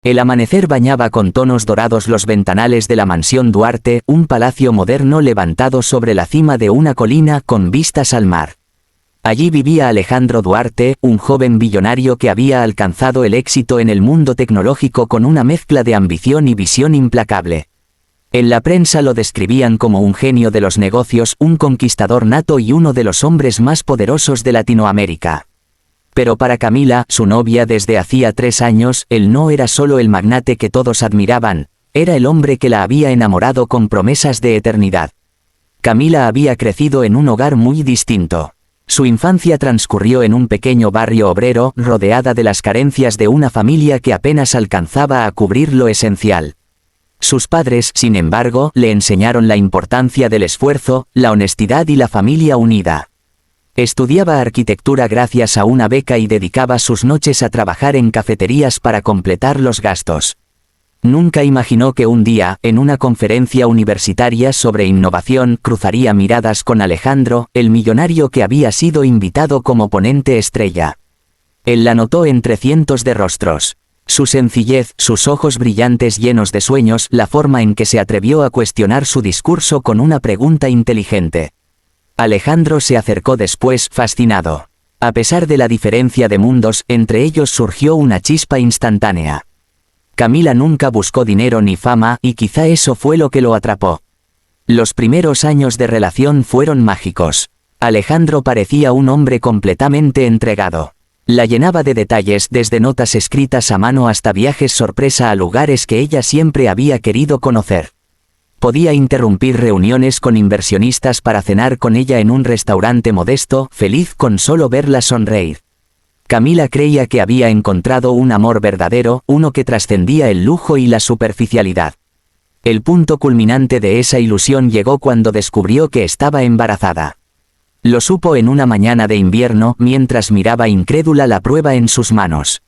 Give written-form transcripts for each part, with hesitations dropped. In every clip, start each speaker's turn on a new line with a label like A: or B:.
A: El amanecer bañaba con tonos dorados los ventanales de la mansión Duarte, un palacio moderno levantado sobre la cima de una colina con vistas al mar. Allí vivía Alejandro Duarte, un joven billonario que había alcanzado el éxito en el mundo tecnológico con una mezcla de ambición y visión implacable. En la prensa lo describían como un genio de los negocios, un conquistador nato y uno de los hombres más poderosos de Latinoamérica. Pero para Camila, su novia desde hacía 3 años, él no era solo el magnate que todos admiraban, era el hombre que la había enamorado con promesas de eternidad. Camila había crecido en un hogar muy distinto. Su infancia transcurrió en un pequeño barrio obrero, rodeada de las carencias de una familia que apenas alcanzaba a cubrir lo esencial. Sus padres, sin embargo, le enseñaron la importancia del esfuerzo, la honestidad y la familia unida. Estudiaba arquitectura gracias a una beca y dedicaba sus noches a trabajar en cafeterías para completar los gastos. Nunca imaginó que un día, en una conferencia universitaria sobre innovación, cruzaría miradas con Alejandro, el millonario que había sido invitado como ponente estrella. Él la notó entre cientos de rostros. Su sencillez, sus ojos brillantes llenos de sueños, la forma en que se atrevió a cuestionar su discurso con una pregunta inteligente. Alejandro se acercó después, fascinado. A pesar de la diferencia de mundos, entre ellos surgió una chispa instantánea. Camila nunca buscó dinero ni fama, y quizá eso fue lo que lo atrapó. Los primeros años de relación fueron mágicos. Alejandro parecía un hombre completamente entregado. La llenaba de detalles, desde notas escritas a mano hasta viajes sorpresa a lugares que ella siempre había querido conocer. Podía interrumpir reuniones con inversionistas para cenar con ella en un restaurante modesto, feliz con solo verla sonreír. Camila creía que había encontrado un amor verdadero, uno que trascendía el lujo y la superficialidad. El punto culminante de esa ilusión llegó cuando descubrió que estaba embarazada. Lo supo en una mañana de invierno, mientras miraba incrédula la prueba en sus manos.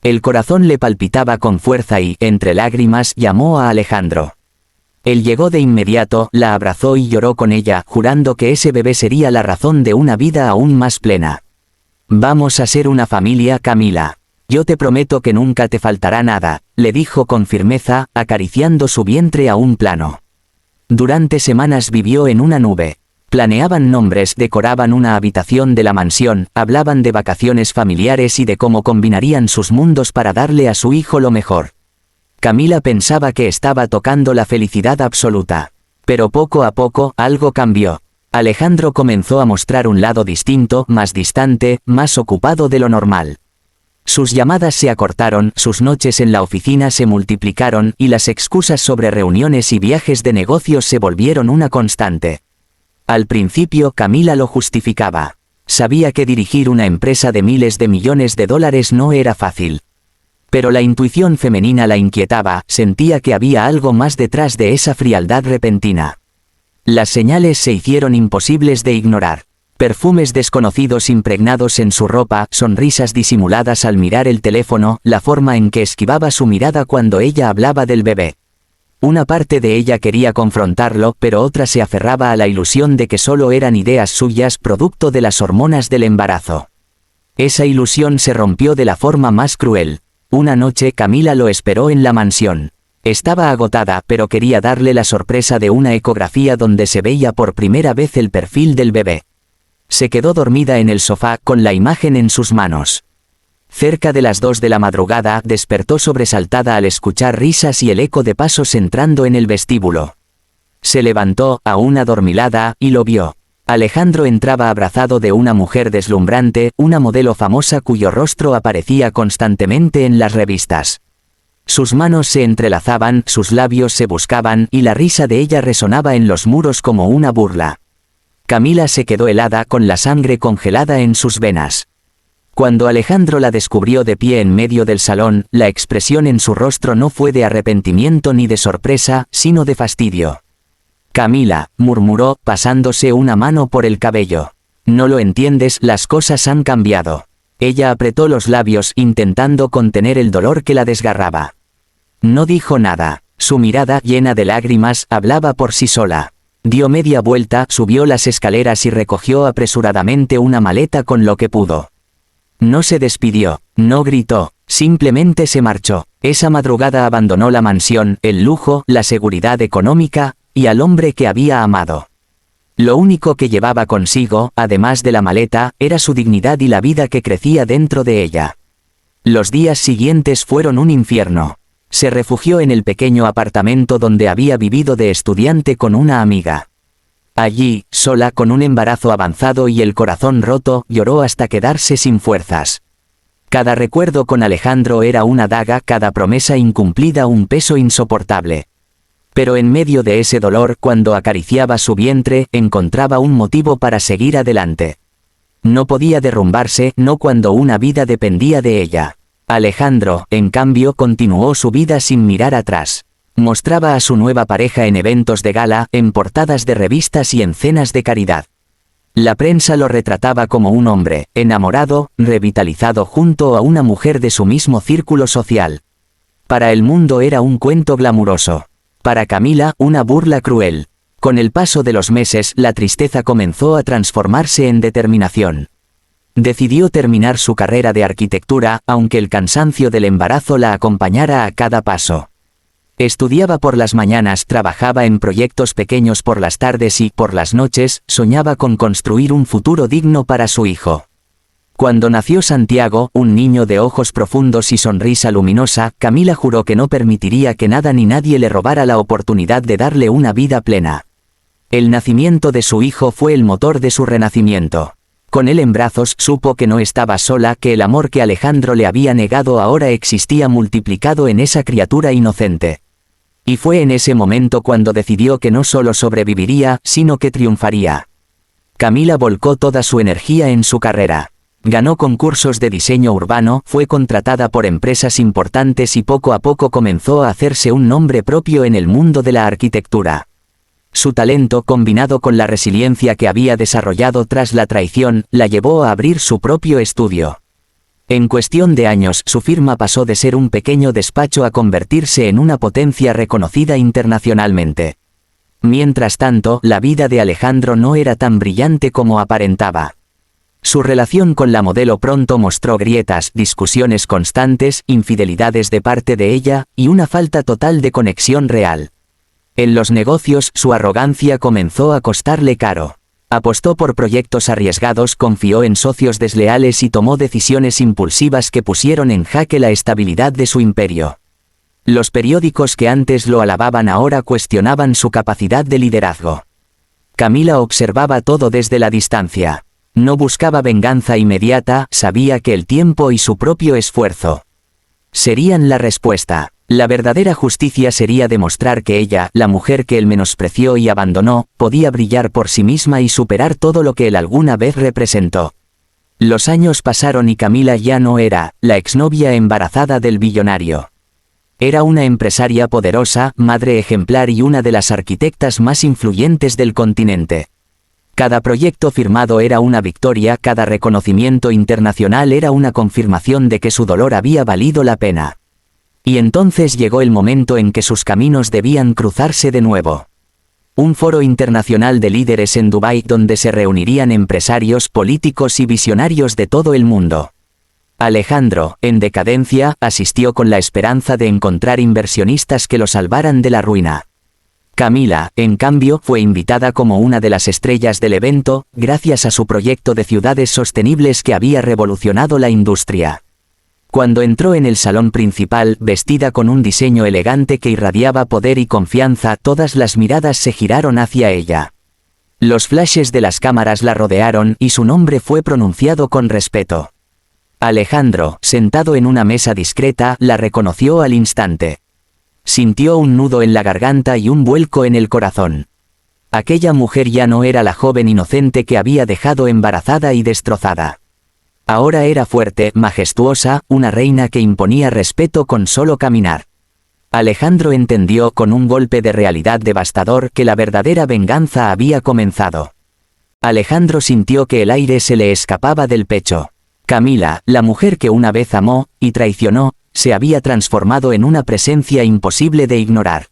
A: El corazón le palpitaba con fuerza y, entre lágrimas, llamó a Alejandro. Él llegó de inmediato, la abrazó y lloró con ella, jurando que ese bebé sería la razón de una vida aún más plena. «Vamos a ser una familia, Camila. Yo te prometo que nunca te faltará nada», le dijo con firmeza, acariciando su vientre a un plano. Durante semanas vivió en una nube. Planeaban nombres, decoraban una habitación de la mansión, hablaban de vacaciones familiares y de cómo combinarían sus mundos para darle a su hijo lo mejor. Camila pensaba que estaba tocando la felicidad absoluta. Pero poco a poco, algo cambió. Alejandro comenzó a mostrar un lado distinto, más distante, más ocupado de lo normal. Sus llamadas se acortaron, sus noches en la oficina se multiplicaron, y las excusas sobre reuniones y viajes de negocios se volvieron una constante. Al principio, Camila lo justificaba. Sabía que dirigir una empresa de miles de millones de dólares no era fácil. Pero la intuición femenina la inquietaba, sentía que había algo más detrás de esa frialdad repentina. Las señales se hicieron imposibles de ignorar. Perfumes desconocidos impregnados en su ropa, sonrisas disimuladas al mirar el teléfono, la forma en que esquivaba su mirada cuando ella hablaba del bebé. Una parte de ella quería confrontarlo, pero otra se aferraba a la ilusión de que solo eran ideas suyas, producto de las hormonas del embarazo. Esa ilusión se rompió de la forma más cruel. Una noche Camila lo esperó en la mansión. Estaba agotada, pero quería darle la sorpresa de una ecografía donde se veía por primera vez el perfil del bebé. Se quedó dormida en el sofá, con la imagen en sus manos. Cerca de las 2 de la madrugada, despertó sobresaltada al escuchar risas y el eco de pasos entrando en el vestíbulo. Se levantó, aún adormilada, y lo vio. Alejandro entraba abrazado de una mujer deslumbrante, una modelo famosa cuyo rostro aparecía constantemente en las revistas. Sus manos se entrelazaban, sus labios se buscaban, y la risa de ella resonaba en los muros como una burla. Camila se quedó helada, con la sangre congelada en sus venas. Cuando Alejandro la descubrió de pie en medio del salón, la expresión en su rostro no fue de arrepentimiento ni de sorpresa, sino de fastidio. «Camila», murmuró, pasándose una mano por el cabello. «No lo entiendes, las cosas han cambiado». Ella apretó los labios, intentando contener el dolor que la desgarraba. No dijo nada. Su mirada, llena de lágrimas, hablaba por sí sola. Dio media vuelta, subió las escaleras y recogió apresuradamente una maleta con lo que pudo. No se despidió, no gritó, simplemente se marchó. Esa madrugada abandonó la mansión, el lujo, la seguridad económica, y al hombre que había amado. Lo único que llevaba consigo, además de la maleta, era su dignidad y la vida que crecía dentro de ella. Los días siguientes fueron un infierno. Se refugió en el pequeño apartamento donde había vivido de estudiante con una amiga. Allí, sola con un embarazo avanzado y el corazón roto, lloró hasta quedarse sin fuerzas. Cada recuerdo con Alejandro era una daga, cada promesa incumplida un peso insoportable. Pero en medio de ese dolor, cuando acariciaba su vientre, encontraba un motivo para seguir adelante. No podía derrumbarse, no cuando una vida dependía de ella. Alejandro, en cambio, continuó su vida sin mirar atrás. Mostraba a su nueva pareja en eventos de gala, en portadas de revistas y en cenas de caridad. La prensa lo retrataba como un hombre, enamorado, revitalizado junto a una mujer de su mismo círculo social. Para el mundo era un cuento glamuroso. Para Camila, una burla cruel. Con el paso de los meses, la tristeza comenzó a transformarse en determinación. Decidió terminar su carrera de arquitectura, aunque el cansancio del embarazo la acompañara a cada paso. Estudiaba por las mañanas, trabajaba en proyectos pequeños por las tardes y, por las noches, soñaba con construir un futuro digno para su hijo. Cuando nació Santiago, un niño de ojos profundos y sonrisa luminosa, Camila juró que no permitiría que nada ni nadie le robara la oportunidad de darle una vida plena. El nacimiento de su hijo fue el motor de su renacimiento. Con él en brazos, supo que no estaba sola, que el amor que Alejandro le había negado ahora existía multiplicado en esa criatura inocente. Y fue en ese momento cuando decidió que no solo sobreviviría, sino que triunfaría. Camila volcó toda su energía en su carrera. Ganó concursos de diseño urbano, fue contratada por empresas importantes y poco a poco comenzó a hacerse un nombre propio en el mundo de la arquitectura. Su talento, combinado con la resiliencia que había desarrollado tras la traición, la llevó a abrir su propio estudio. En cuestión de años, su firma pasó de ser un pequeño despacho a convertirse en una potencia reconocida internacionalmente. Mientras tanto, la vida de Alejandro no era tan brillante como aparentaba. Su relación con la modelo pronto mostró grietas, discusiones constantes, infidelidades de parte de ella, y una falta total de conexión real. En los negocios, su arrogancia comenzó a costarle caro. Apostó por proyectos arriesgados, confió en socios desleales y tomó decisiones impulsivas que pusieron en jaque la estabilidad de su imperio. Los periódicos que antes lo alababan ahora cuestionaban su capacidad de liderazgo. Camila observaba todo desde la distancia. No buscaba venganza inmediata, sabía que el tiempo y su propio esfuerzo serían la respuesta. La verdadera justicia sería demostrar que ella, la mujer que él menospreció y abandonó, podía brillar por sí misma y superar todo lo que él alguna vez representó. Los años pasaron y Camila ya no era la exnovia embarazada del billonario. Era una empresaria poderosa, madre ejemplar y una de las arquitectas más influyentes del continente. Cada proyecto firmado era una victoria, cada reconocimiento internacional era una confirmación de que su dolor había valido la pena. Y entonces llegó el momento en que sus caminos debían cruzarse de nuevo. Un foro internacional de líderes en Dubái donde se reunirían empresarios, políticos y visionarios de todo el mundo. Alejandro, en decadencia, asistió con la esperanza de encontrar inversionistas que lo salvaran de la ruina. Camila, en cambio, fue invitada como una de las estrellas del evento, gracias a su proyecto de ciudades sostenibles que había revolucionado la industria. Cuando entró en el salón principal, vestida con un diseño elegante que irradiaba poder y confianza, todas las miradas se giraron hacia ella. Los flashes de las cámaras la rodearon y su nombre fue pronunciado con respeto. Alejandro, sentado en una mesa discreta, la reconoció al instante. Sintió un nudo en la garganta y un vuelco en el corazón. Aquella mujer ya no era la joven inocente que había dejado embarazada y destrozada. Ahora era fuerte, majestuosa, una reina que imponía respeto con solo caminar. Alejandro entendió con un golpe de realidad devastador que la verdadera venganza había comenzado. Alejandro sintió que el aire se le escapaba del pecho. Camila, la mujer que una vez amó y traicionó, se había transformado en una presencia imposible de ignorar.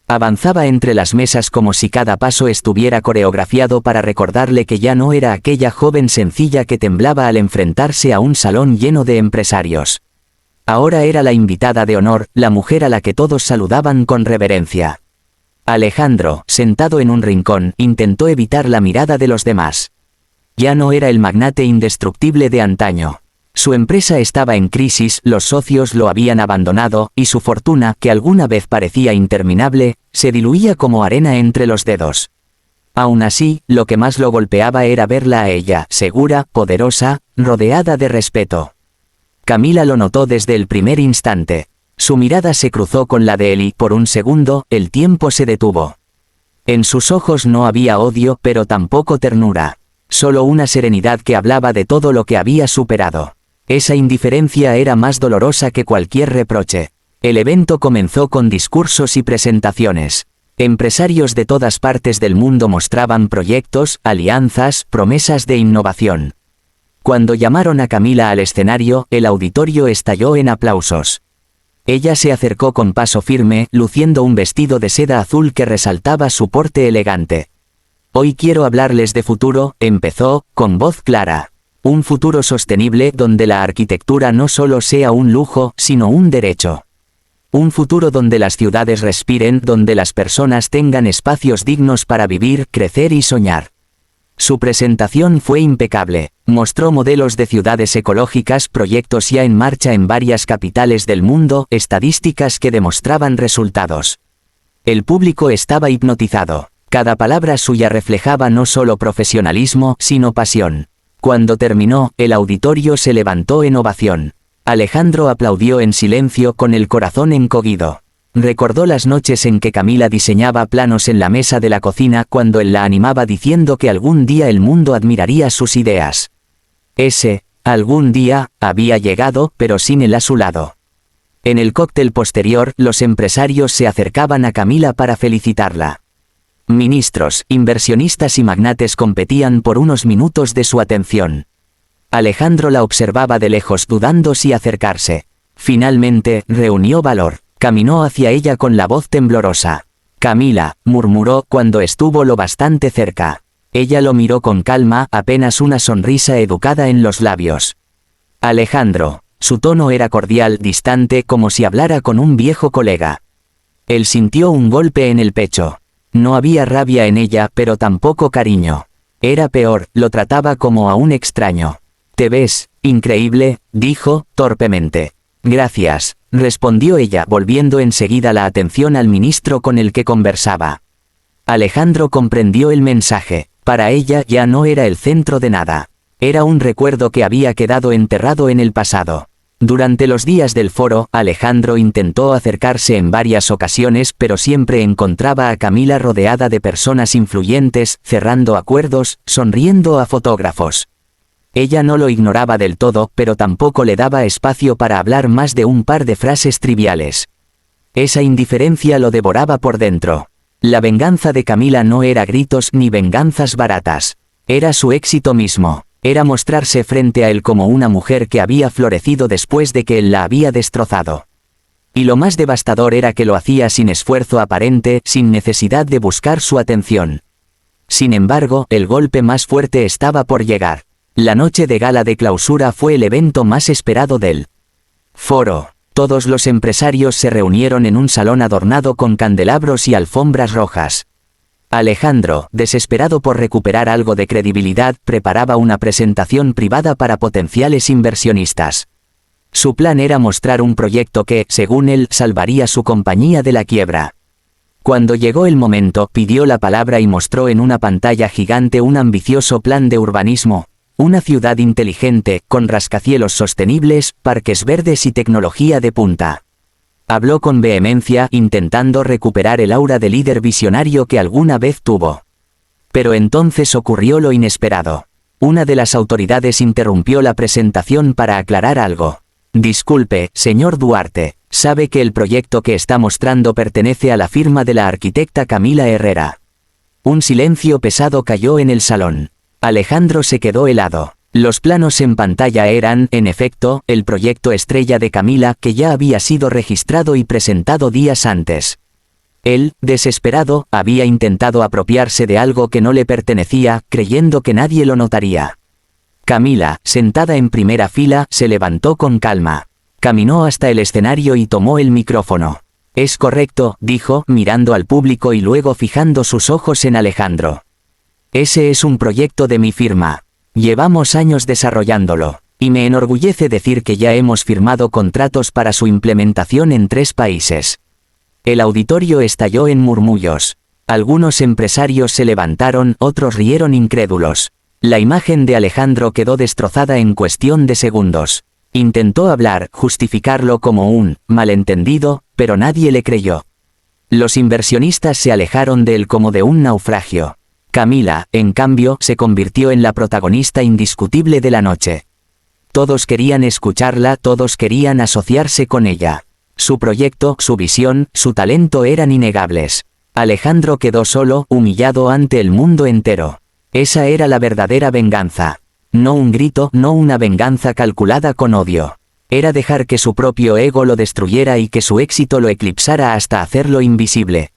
A: Avanzaba entre las mesas como si cada paso estuviera coreografiado para recordarle que ya no era aquella joven sencilla que temblaba al enfrentarse a un salón lleno de empresarios. Ahora era la invitada de honor, la mujer a la que todos saludaban con reverencia. Alejandro, sentado en un rincón, intentó evitar la mirada de los demás. Ya no era el magnate indestructible de antaño. Su empresa estaba en crisis, los socios lo habían abandonado, y su fortuna, que alguna vez parecía interminable, se diluía como arena entre los dedos. Aún así, lo que más lo golpeaba era verla a ella, segura, poderosa, rodeada de respeto. Camila lo notó desde el primer instante. Su mirada se cruzó con la de él y, por un segundo, el tiempo se detuvo. En sus ojos no había odio, pero tampoco ternura. Solo una serenidad que hablaba de todo lo que había superado. Esa indiferencia era más dolorosa que cualquier reproche. El evento comenzó con discursos y presentaciones. Empresarios de todas partes del mundo mostraban proyectos, alianzas, promesas de innovación. Cuando llamaron a Camila al escenario, el auditorio estalló en aplausos. Ella se acercó con paso firme, luciendo un vestido de seda azul que resaltaba su porte elegante. Hoy quiero hablarles de futuro, empezó, con voz clara. Un futuro sostenible donde la arquitectura no solo sea un lujo, sino un derecho. Un futuro donde las ciudades respiren, donde las personas tengan espacios dignos para vivir, crecer y soñar. Su presentación fue impecable. Mostró modelos de ciudades ecológicas, proyectos ya en marcha en varias capitales del mundo, estadísticas que demostraban resultados. El público estaba hipnotizado. Cada palabra suya reflejaba no solo profesionalismo, sino pasión. Cuando terminó, el auditorio se levantó en ovación. Alejandro aplaudió en silencio con el corazón encogido. Recordó las noches en que Camila diseñaba planos en la mesa de la cocina cuando él la animaba diciendo que algún día el mundo admiraría sus ideas. Ese, algún día, había llegado, pero sin él a su lado. En el cóctel posterior, los empresarios se acercaban a Camila para felicitarla. Ministros, inversionistas y magnates competían por unos minutos de su atención. Alejandro la observaba de lejos dudando si acercarse. Finalmente, reunió valor. Caminó hacia ella con la voz temblorosa. Camila, murmuró cuando estuvo lo bastante cerca. Ella lo miró con calma, apenas una sonrisa educada en los labios. Alejandro. Su tono era cordial, distante, como si hablara con un viejo colega. Él sintió un golpe en el pecho. No había rabia en ella, pero tampoco cariño. Era peor, lo trataba como a un extraño. «Te ves increíble», dijo, torpemente. «Gracias», respondió ella, volviendo enseguida la atención al ministro con el que conversaba. Alejandro comprendió el mensaje. Para ella ya no era el centro de nada. Era un recuerdo que había quedado enterrado en el pasado. Durante los días del foro, Alejandro intentó acercarse en varias ocasiones, pero siempre encontraba a Camila rodeada de personas influyentes, cerrando acuerdos, sonriendo a fotógrafos. Ella no lo ignoraba del todo, pero tampoco le daba espacio para hablar más de un par de frases triviales. Esa indiferencia lo devoraba por dentro. La venganza de Camila no era gritos ni venganzas baratas. Era su éxito mismo. Era mostrarse frente a él como una mujer que había florecido después de que él la había destrozado. Y lo más devastador era que lo hacía sin esfuerzo aparente, sin necesidad de buscar su atención. Sin embargo, el golpe más fuerte estaba por llegar. La noche de gala de clausura fue el evento más esperado del foro. Todos los empresarios se reunieron en un salón adornado con candelabros y alfombras rojas. Alejandro, desesperado por recuperar algo de credibilidad, preparaba una presentación privada para potenciales inversionistas. Su plan era mostrar un proyecto que, según él, salvaría su compañía de la quiebra. Cuando llegó el momento, pidió la palabra y mostró en una pantalla gigante un ambicioso plan de urbanismo. Una ciudad inteligente, con rascacielos sostenibles, parques verdes y tecnología de punta. Habló con vehemencia, intentando recuperar el aura de líder visionario que alguna vez tuvo. Pero entonces ocurrió lo inesperado. Una de las autoridades interrumpió la presentación para aclarar algo. «Disculpe, señor Duarte, sabe que el proyecto que está mostrando pertenece a la firma de la arquitecta Camila Herrera». Un silencio pesado cayó en el salón. Alejandro se quedó helado. Los planos en pantalla eran, en efecto, el proyecto estrella de Camila que ya había sido registrado y presentado días antes. Él, desesperado, había intentado apropiarse de algo que no le pertenecía, creyendo que nadie lo notaría. Camila, sentada en primera fila, se levantó con calma. Caminó hasta el escenario y tomó el micrófono. «Es correcto», dijo, mirando al público y luego fijando sus ojos en Alejandro. «Ese es un proyecto de mi firma. Llevamos años desarrollándolo, y me enorgullece decir que ya hemos firmado contratos para su implementación en 3 países». El auditorio estalló en murmullos. Algunos empresarios se levantaron, otros rieron incrédulos. La imagen de Alejandro quedó destrozada en cuestión de segundos. Intentó hablar, justificarlo como un malentendido, pero nadie le creyó. Los inversionistas se alejaron de él como de un naufragio. Camila, en cambio, se convirtió en la protagonista indiscutible de la noche. Todos querían escucharla, todos querían asociarse con ella. Su proyecto, su visión, su talento eran innegables. Alejandro quedó solo, humillado ante el mundo entero. Esa era la verdadera venganza. No un grito, no una venganza calculada con odio. Era dejar que su propio ego lo destruyera y que su éxito lo eclipsara hasta hacerlo invisible.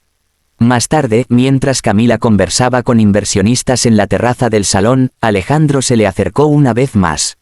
A: Más tarde, mientras Camila conversaba con inversionistas en la terraza del salón, Alejandro se le acercó una vez más.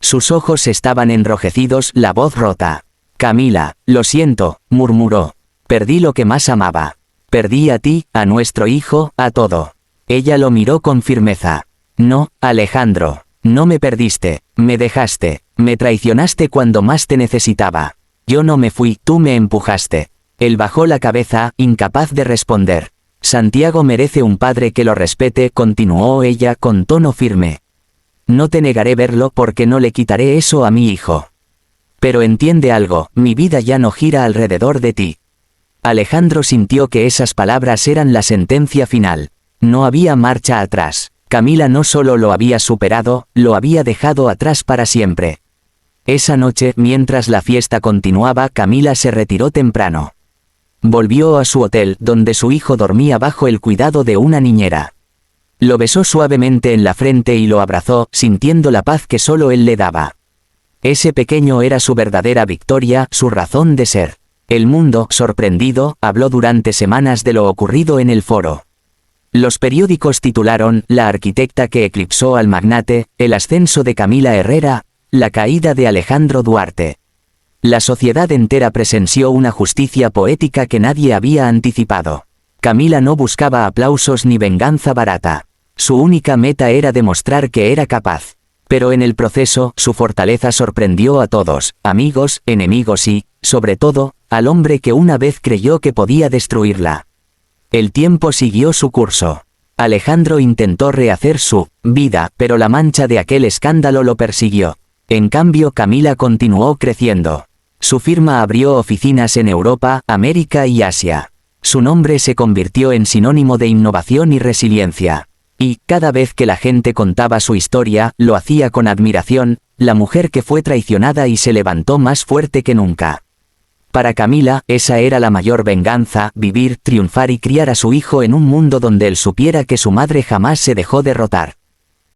A: Sus ojos estaban enrojecidos, la voz rota. «Camila, lo siento», murmuró. «Perdí lo que más amaba. Perdí a ti, a nuestro hijo, a todo». Ella lo miró con firmeza. «No, Alejandro, no me perdiste, me dejaste, me traicionaste cuando más te necesitaba. Yo no me fui, tú me empujaste». Él bajó la cabeza, incapaz de responder. «Santiago merece un padre que lo respete», continuó ella con tono firme. «No te negaré verlo porque no le quitaré eso a mi hijo. Pero entiende algo, mi vida ya no gira alrededor de ti». Alejandro sintió que esas palabras eran la sentencia final. No había marcha atrás. Camila no solo lo había superado, lo había dejado atrás para siempre. Esa noche, mientras la fiesta continuaba, Camila se retiró temprano. Volvió a su hotel, donde su hijo dormía bajo el cuidado de una niñera. Lo besó suavemente en la frente y lo abrazó, sintiendo la paz que solo él le daba. Ese pequeño era su verdadera victoria, su razón de ser. El mundo, sorprendido, habló durante semanas de lo ocurrido en el foro. Los periódicos titularon «La arquitecta que eclipsó al magnate», «El ascenso de Camila Herrera», «La caída de Alejandro Duarte». La sociedad entera presenció una justicia poética que nadie había anticipado. Camila no buscaba aplausos ni venganza barata. Su única meta era demostrar que era capaz. Pero en el proceso, su fortaleza sorprendió a todos, amigos, enemigos y, sobre todo, al hombre que una vez creyó que podía destruirla. El tiempo siguió su curso. Alejandro intentó rehacer su vida, pero la mancha de aquel escándalo lo persiguió. En cambio, Camila continuó creciendo. Su firma abrió oficinas en Europa, América y Asia. Su nombre se convirtió en sinónimo de innovación y resiliencia. Y, cada vez que la gente contaba su historia, lo hacía con admiración, la mujer que fue traicionada y se levantó más fuerte que nunca. Para Camila, esa era la mayor venganza, vivir, triunfar y criar a su hijo en un mundo donde él supiera que su madre jamás se dejó derrotar.